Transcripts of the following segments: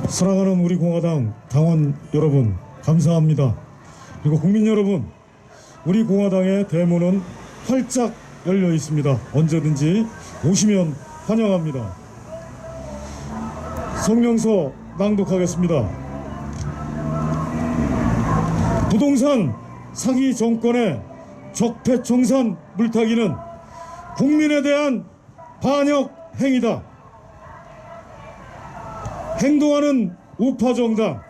사랑하는 우리 공화당 당원 여러분, 감사합니다. 그리고 국민 여러분, 우리 공화당의 대문은 활짝 열려 있습니다. 언제든지 오시면 환영합니다. 성명서 낭독하겠습니다. 부동산 사기 정권의 적폐청산 물타기는 국민에 대한 반역 행위다. 행동하는 우파정당,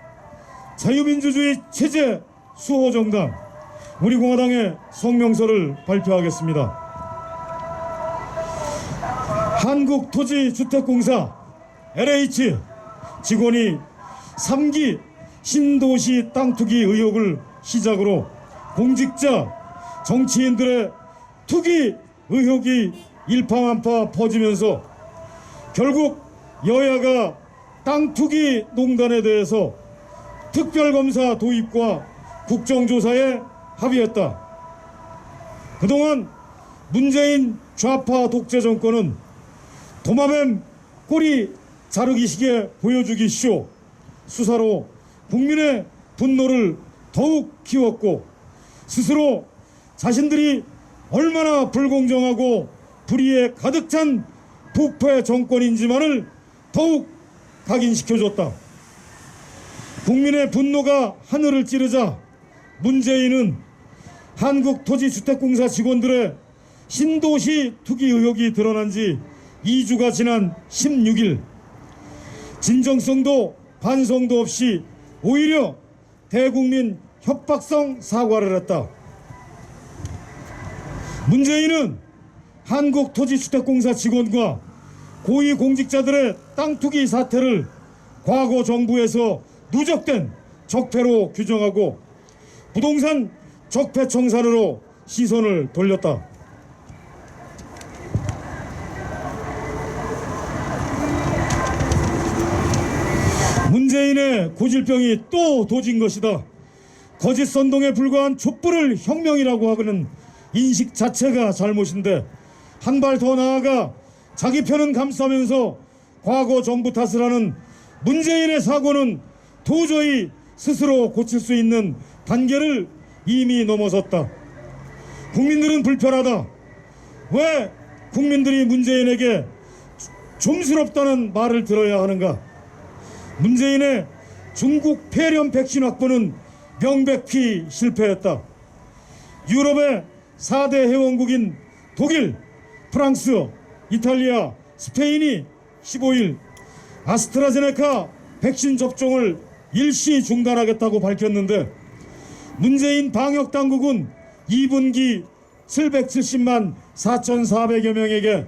자유민주주의 체제 수호정당, 우리 공화당의 성명서를 발표하겠습니다. 한국토지주택공사 LH 직원이 3기 신도시 땅투기 의혹을 시작으로 공직자, 정치인들의 투기 의혹이 일파만파 퍼지면서 결국 여야가 땅투기 농단에 대해서 특별검사 도입과 국정조사에 합의했다. 그동안 문재인 좌파 독재 정권은 도마뱀 꼬리 자르기식의 보여주기 쇼, 수사로 국민의 분노를 더욱 키웠고 스스로 자신들이 얼마나 불공정하고 불의에 가득 찬 부패 정권인지만을 더욱 각인시켜줬다. 국민의 분노가 하늘을 찌르자 문재인은 한국토지주택공사 직원들의 신도시 투기 의혹이 드러난 지 2주가 지난 16일 진정성도 반성도 없이 오히려 대국민 협박성 사과를 했다. 문재인은 한국토지주택공사 직원과 고위공직자들의 땅 투기 사태를 과거 정부에서 누적된 적폐로 규정하고 부동산 적폐청산으로 시선을 돌렸다. 문재인의 고질병이 또 도진 것이다. 거짓 선동에 불과한 촛불을 혁명이라고 하는 인식 자체가 잘못인데 한 발 더 나아가 자기 편은 감싸면서 과거 정부 탓을 하는 문재인의 사고는 도저히 스스로 고칠 수 있는 단계를 이미 넘어섰다. 국민들은 불편하다. 왜 국민들이 문재인에게 좀스럽다는 말을 들어야 하는가? 문재인의 중국 폐렴 백신 확보는 명백히 실패했다. 유럽의 4대 회원국인 독일, 프랑스, 이탈리아, 스페인이 15일 아스트라제네카 백신 접종을 일시 중단하겠다고 밝혔는데 문재인 방역당국은 2분기 770만 4,400여 명에게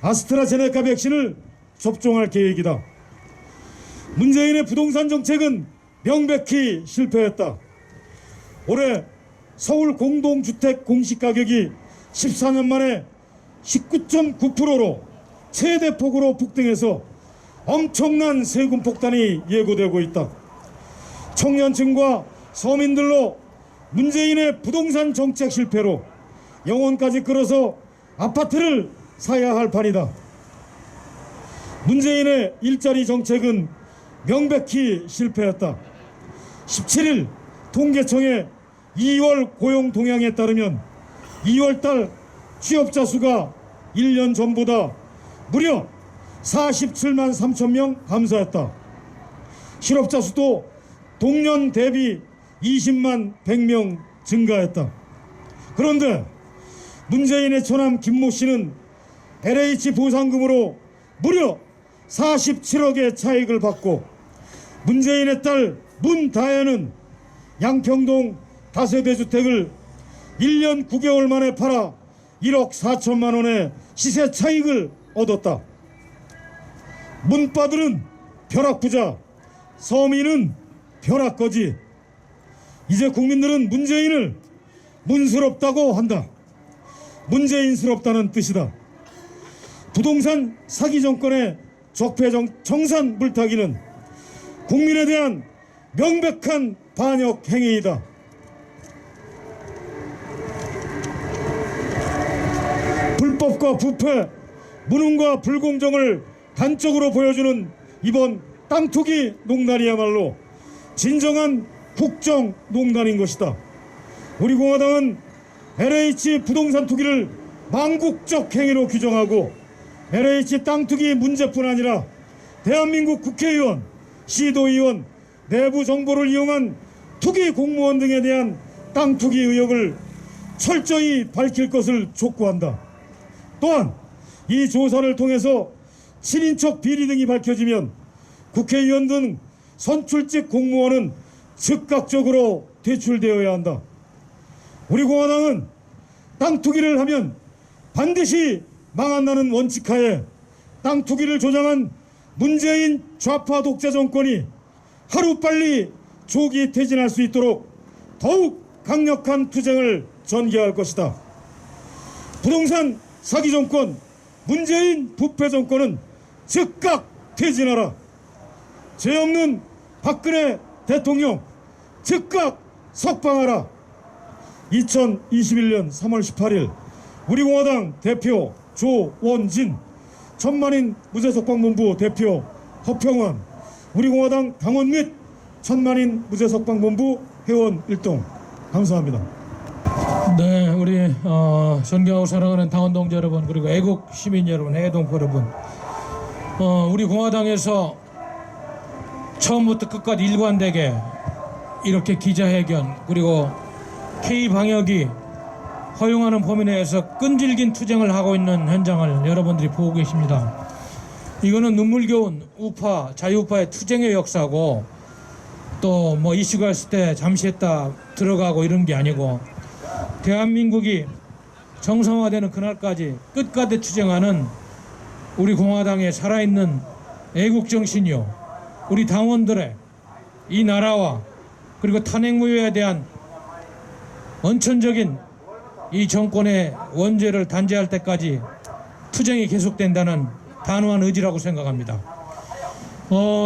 아스트라제네카 백신을 접종할 계획이다. 문재인의 부동산 정책은 명백히 실패했다. 올해 서울 공동주택 공시가격이 14년 만에 19.9%로 최대폭으로 폭등해서 엄청난 세금 폭탄이 예고되고 있다. 청년층과 서민들로 문재인의 부동산 정책 실패로 영혼까지 끌어서 아파트를 사야 할 판이다. 문재인의 일자리 정책은 명백히 실패했다. 17일 통계청의 2월 고용 동향에 따르면 2월달 취업자 수가 1년 전보다 무려 47만 3천 명 감소했다. 실업자 수도 동년 대비 20만 100명 증가했다. 그런데 문재인의 처남 김모 씨는 LH 보상금으로 무려 47억의 차익을 받고 문재인의 딸 문다혜는 양평동 다세대 주택을 1년 9개월 만에 팔아 1억 4천만 원의 시세 차익을 얻었다. 문빠들은 벼락부자, 서민은 벼락거지. 이제 국민들은 문재인을 문스럽다고 한다. 문재인스럽다는 뜻이다. 부동산 사기 정권의 적폐 청산 물타기는 국민에 대한 명백한 반역 행위이다. 불법과 부패, 무능과 불공정을 단적으로 보여주는 이번 땅 투기 농단이야말로 진정한 국정농단인 것이다. 우리 공화당은 LH 부동산 투기를 망국적 행위로 규정하고 LH 땅 투기 문제뿐 아니라 대한민국 국회의원, 시도의원, 내부 정보를 이용한 투기 공무원 등에 대한 땅 투기 의혹을 철저히 밝힐 것을 촉구한다. 또한 이 조사를 통해서 친인척 비리 등이 밝혀지면 국회의원 등 선출직 공무원은 즉각적으로 퇴출되어야 한다. 우리 공화당은 땅 투기를 하면 반드시 망한다는 원칙하에 땅 투기를 조장한 문재인 좌파 독재 정권이 하루빨리 조기 퇴진할 수 있도록 더욱 강력한 투쟁을 전개할 것이다. 부동산 사기 정권, 문재인 부패 정권은 즉각 퇴진하라. 죄 없는 박근혜 대통령 즉각 석방하라. 2021년 3월 18일 우리 공화당 대표 조원진, 천만인 무죄석방본부 대표 허평원, 우리 공화당 당원 및 천만인 무죄석방본부 회원 일동. 감사합니다. 네, 우리 존경하고 사랑하는 당원 동지 여러분, 그리고 애국 시민 여러분, 해동포 여러분, 우리 공화당에서 처음부터 끝까지 일관되게 이렇게 기자회견 그리고 K방역이 허용하는 범위 내에서 끈질긴 투쟁을 하고 있는 현장을 여러분들이 보고 계십니다. 이거는 눈물겨운 우파, 자유우파의 투쟁의 역사고, 또 뭐 이슈가 있을 때 잠시 했다 들어가고 이런 게 아니고, 대한민국이 정상화되는 그날까지 끝까지 투쟁하는 우리 공화당의 살아있는 애국정신이요, 우리 당원들의 이 나라와 그리고 탄핵무효에 대한 원천적인 이 정권의 원죄를 단죄할 때까지 투쟁이 계속된다는 단호한 의지라고 생각합니다.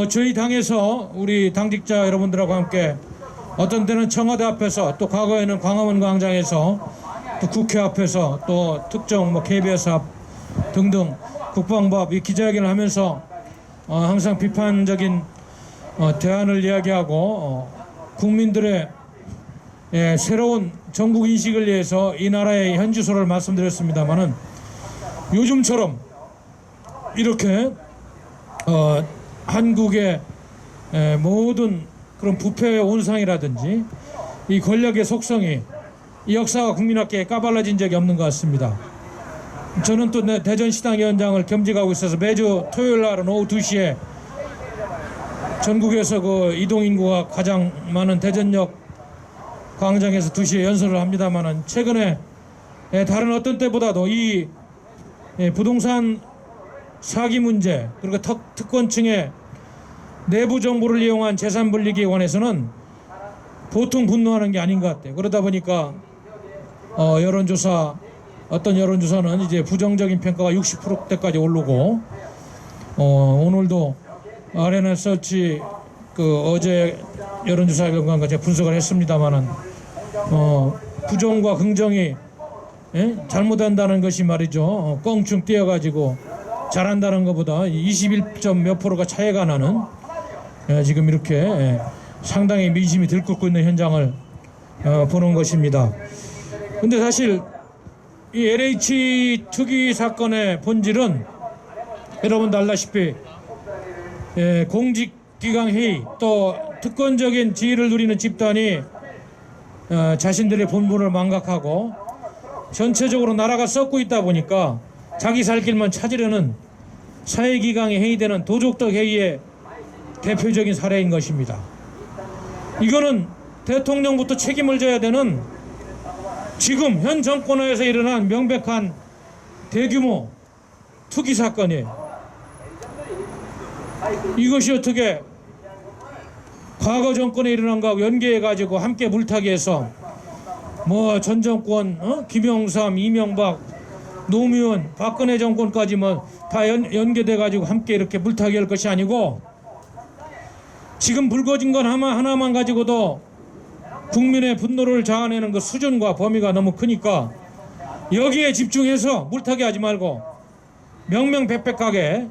저희 당에서 우리 당직자 여러분들하고 함께 어떤 때는 청와대 앞에서, 또 과거에는 광화문 광장에서, 또 국회 앞에서, 또 특정 KBS 앞 등등 국방부 앞 이 기자회견을 하면서 항상 비판적인 대안을 이야기하고 국민들의 새로운 전국 인식을 위해서 이 나라의 현주소를 말씀드렸습니다마는, 요즘처럼 이렇게 한국의 모든 그런 부패의 온상이라든지 이 권력의 속성이, 이 역사가 국민학계에 까발려진 적이 없는 것 같습니다. 저는 또 대전시당위원장을 겸직하고 있어서 매주 토요일 날은 오후 2시에 전국에서 그 이동인구가 가장 많은 대전역 광장에서 2시에 연설을 합니다만은, 최근에 다른 어떤 때보다도 이 부동산 사기 문제, 그리고 특권층의 내부 정보를 이용한 재산 불리기에 관해서는 보통 분노하는 게 아닌 것 같아요. 그러다 보니까 여론조사, 어떤 여론조사는 이제 부정적인 평가가 60%대까지 오르고, 오늘도 아레나 서치 어제 여론조사 결과가 제가 분석을 했습니다만은, 부정과 긍정이 잘못한다는 것이 말이죠, 껑충 뛰어가지고 잘한다는 것보다 21점 몇 프로가 차이가 나는, 지금 이렇게 상당히 민심이 들끓고 있는 현장을 보는 것입니다. 근데 사실 이 LH 투기 사건의 본질은 여러분도 알다시피 공직기강 회의, 또 특권적인 지위를 누리는 집단이 자신들의 본분을 망각하고 전체적으로 나라가 썩고 있다 보니까 자기 살 길만 찾으려는 사회기강이 회의되는 도적적 회의의 대표적인 사례인 것입니다. 이거는 대통령부터 책임을 져야 되는, 지금 현 정권에서 일어난 명백한 대규모 투기 사건이에요. 이것이 어떻게 과거 정권에 일어난 거하고 연계해가지고 함께 물타기해서 뭐 전 정권, 김영삼, 이명박, 노무현, 박근혜 정권까지 뭐 다 연계돼가지고 함께 이렇게 물타기할 것이 아니고, 지금 불거진 건 하나만 가지고도 국민의 분노를 자아내는 그 수준과 범위가 너무 크니까 여기에 집중해서 물타기하지 말고 명명백백하게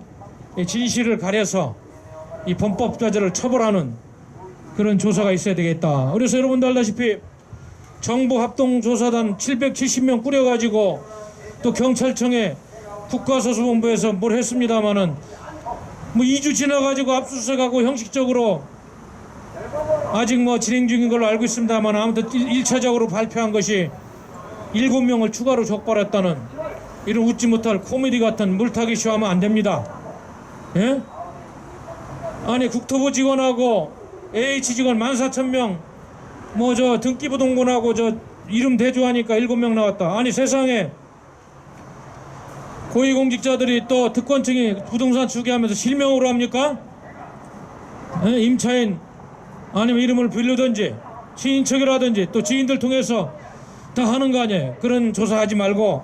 진실을 가려서 이 범법자들을 처벌하는 그런 조사가 있어야 되겠다. 그래서 여러분도 알다시피 정부 합동조사단 770명 꾸려가지고 또 경찰청에 국가수사본부에서 뭘 했습니다마는 뭐 2주 지나가지고 압수수색하고 형식적으로 아직 뭐 진행 중인 걸로 알고 있습니다만 아무튼 1차적으로 발표한 것이 7명을 추가로 적발했다는 이런 웃지 못할 코미디 같은 물타기 쇼하면 안 됩니다. 예? 아니 국토부 직원하고 AH 직원 14,000명 뭐 저 등기부 동본하고 저 이름 대조하니까 7명 나왔다. 아니 세상에 고위공직자들이 또 특권층이 부동산 추계하면서 실명으로 합니까? 예? 임차인 아니면 이름을 빌리든지 친인척이라든지 또 지인들 통해서 다 하는 거 아니에요. 그런 조사하지 말고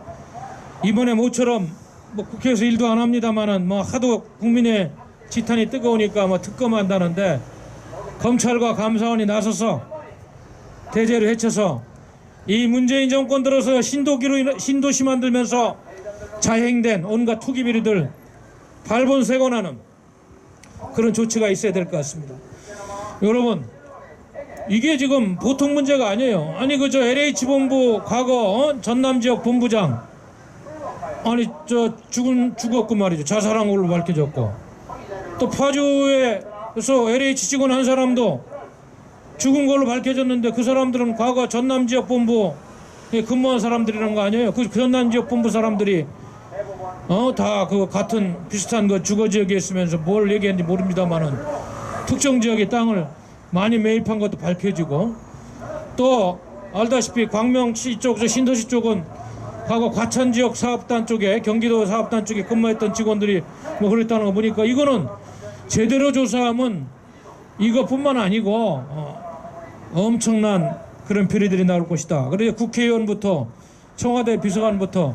이번에 모처럼 뭐 국회에서 일도 안 합니다만은 뭐 하도 국민의 지탄이 뜨거우니까 뭐 특검한다는데 검찰과 감사원이 나서서 대제를 해쳐서 이 문재인 정권 들어서 신도시 만들면서 자행된 온갖 투기 비리들 발본색원하는 그런 조치가 있어야 될 것 같습니다. 여러분 이게 지금 보통 문제가 아니에요. 아니 그저 LH본부 과거 전남 지역 본부장 아니 저 죽었고 말이죠. 자살한 걸로 밝혀졌고 또 파주에서 LH 직원 한 사람도 죽은 걸로 밝혀졌는데 그 사람들은 과거 전남 지역 본부에 근무한 사람들이라는 거 아니에요. 그 전남 지역 본부 사람들이 다 그 같은 비슷한 그 주거 지역에 있으면서 뭘 얘기했는지 모릅니다만은 특정 지역의 땅을 많이 매입한 것도 밝혀지고 또 알다시피 광명시 쪽, 저 신도시 쪽은 과거 과천 지역 사업단 쪽에 경기도 사업단 쪽에 근무했던 직원들이 뭐 그랬다는 거 보니까 이거는 제대로 조사하면 이것뿐만 아니고 엄청난 그런 비리들이 나올 것이다. 그래서 국회의원부터 청와대 비서관부터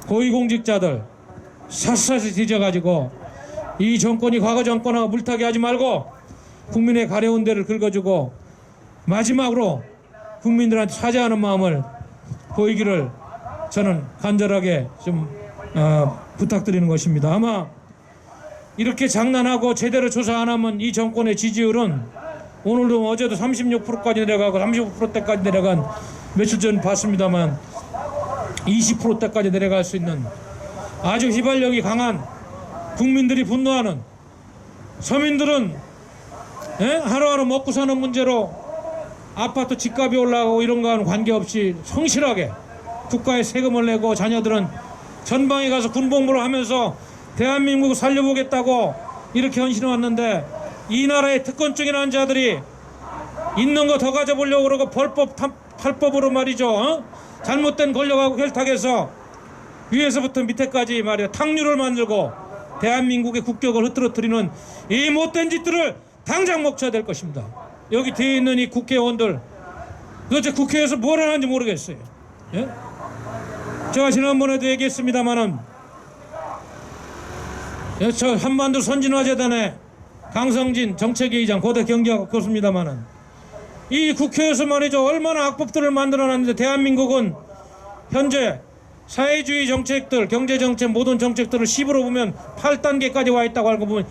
고위공직자들 샅샅이 뒤져가지고 이 정권이 과거 정권하고 물타기 하지 말고 국민의 가려운 데를 긁어주고 마지막으로 국민들한테 사죄하는 마음을 보이기를 저는 간절하게 좀 부탁드리는 것입니다. 아마 이렇게 장난하고 제대로 조사 안 하면 이 정권의 지지율은 오늘도 어제도 36%까지 내려가고 35%대까지 내려간 며칠 전 봤습니다만 20%대까지 내려갈 수 있는 아주 휘발력이 강한 국민들이 분노하는 서민들은 하루하루 먹고 사는 문제로 아파트 집값이 올라가고 이런 거와는 관계없이 성실하게 국가에 세금을 내고 자녀들은 전방에 가서 군복무를 하면서 대한민국을 살려보겠다고 이렇게 헌신해 왔는데 이 나라의 특권적인 자들이 있는 거 더 가져보려고 그러고 팔법으로 말이죠. 잘못된 권력하고 결탁해서 위에서부터 밑에까지 말이야 탕류를 만들고 대한민국의 국격을 흐트러뜨리는 이 못된 짓들을 당장 멈춰야 될 것입니다. 여기 뒤에 있는 이 국회의원들 도대체 국회에서 뭘 하는지 모르겠어요. 예? 제가 지난번에도 얘기했습니다마는 저 한반도 선진화재단의 강성진 정책위의장 고대 경제학 교수입니다마는 이 국회에서 말이죠 얼마나 악법들을 만들어놨는데 대한민국은 현재 사회주의 정책들 경제정책 모든 정책들을 10으로 보면 8단계까지 와 있다고 알고 보면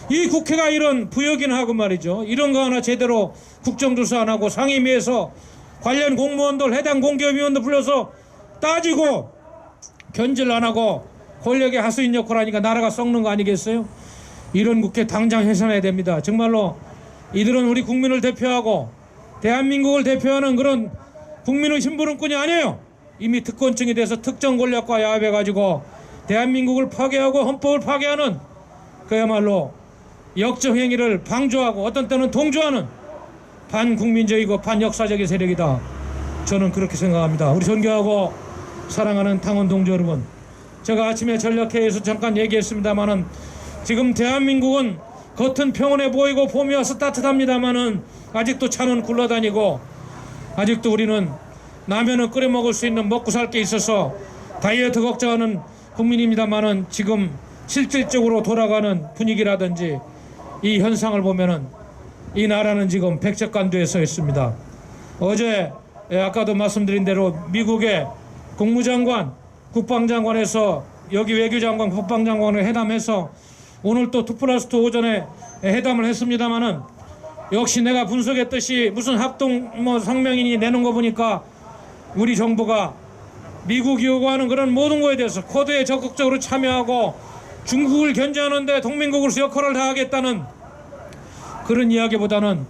이 국회가 이런 부역이나 하고 말이죠 이런 거 하나 제대로 국정조사 안 하고 상임위에서 관련 공무원들 해당 공기업위원들 불러서 따지고 견제를 안 하고 권력의 하수인 역할을 하니까 나라가 썩는 거 아니겠어요? 이런 국회 당장 해산해야 됩니다. 정말로 이들은 우리 국민을 대표하고 대한민국을 대표하는 그런 국민의 심부름꾼이 아니에요. 이미 특권층이 돼서 특정 권력과 야합해가지고 대한민국을 파괴하고 헌법을 파괴하는 그야말로 역적 행위를 방조하고 어떤 때는 동조하는 반국민적이고 반역사적인 세력이다. 저는 그렇게 생각합니다. 우리 존경하고 사랑하는 당원 동지 여러분, 제가 아침에 전략회의에서 잠깐 얘기했습니다마는 지금 대한민국은 겉은 평온해 보이고 봄이 와서 따뜻합니다마는 아직도 차는 굴러다니고 아직도 우리는 라면은 끓여 먹을 수 있는 먹고 살 게 있어서 다이어트 걱정하는 국민입니다마는 지금 실질적으로 돌아가는 분위기라든지 이 현상을 보면은 이 나라는 지금 백척간두에 서 있습니다. 어제 아까도 말씀드린 대로 미국의 국무장관, 국방장관에서 여기 외교장관, 국방장관을 회담해서 오늘 또 2+2 오전에 회담을 했습니다마는 역시 내가 분석했듯이 무슨 합동 성명이니 내는 거 보니까 우리 정부가 미국이 요구하는 그런 모든 거에 대해서 코드에 적극적으로 참여하고 중국을 견제하는데 동맹국으로서 역할을 다하겠다는 그런 이야기보다는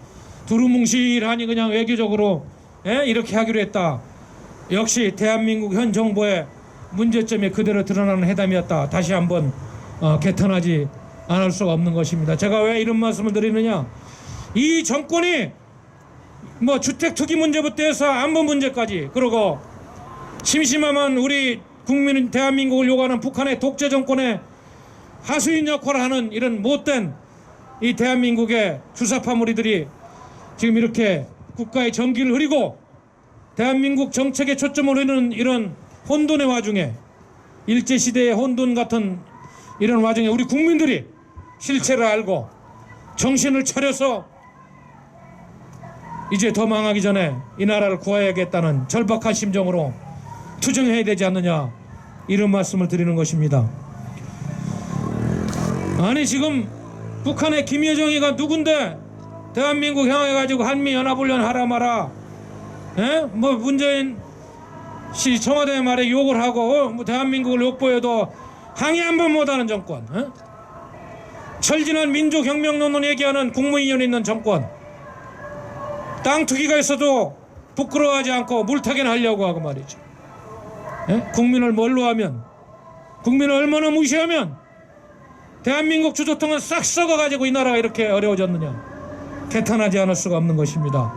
두루뭉실하니 그냥 외교적으로 이렇게 하기로 했다. 역시 대한민국 현 정부의 문제점이 그대로 드러나는 회담이었다. 다시 한번 개탄하지 않을 수가 없는 것입니다. 제가 왜 이런 말씀을 드리느냐, 이 정권이 뭐 주택 투기 문제부터 해서 안보 문제까지, 그리고 심심하면 우리 국민은 대한민국을 요구하는 북한의 독재 정권의 하수인 역할을 하는 이런 못된 이 대한민국의 주사파 무리들이 지금 이렇게 국가의 정기를 흐리고 대한민국 정책에 초점을 흐리는 이런 혼돈의 와중에, 일제시대의 혼돈 같은 이런 와중에 우리 국민들이 실체를 알고 정신을 차려서 이제 더 망하기 전에 이 나라를 구해야겠다는 절박한 심정으로 투쟁해야 되지 않느냐, 이런 말씀을 드리는 것입니다. 아니 지금 북한의 김여정이가 누군데 대한민국 향해가지고 한미연합훈련 하라 마라, 뭐 문재인 씨 청와대 말에 욕을 하고 뭐 대한민국을 욕보여도 항의 한 번 못하는 정권, 철진한 민족혁명론을 얘기하는 국무위원이 있는 정권, 땅 투기가 있어도 부끄러워하지 않고 물타기는 하려고 하고 말이죠. 국민을 뭘로 하면, 국민을 얼마나 무시하면 대한민국 주도통은 싹 썩어가지고 이 나라가 이렇게 어려워졌느냐, 개탄하지 않을 수가 없는 것입니다.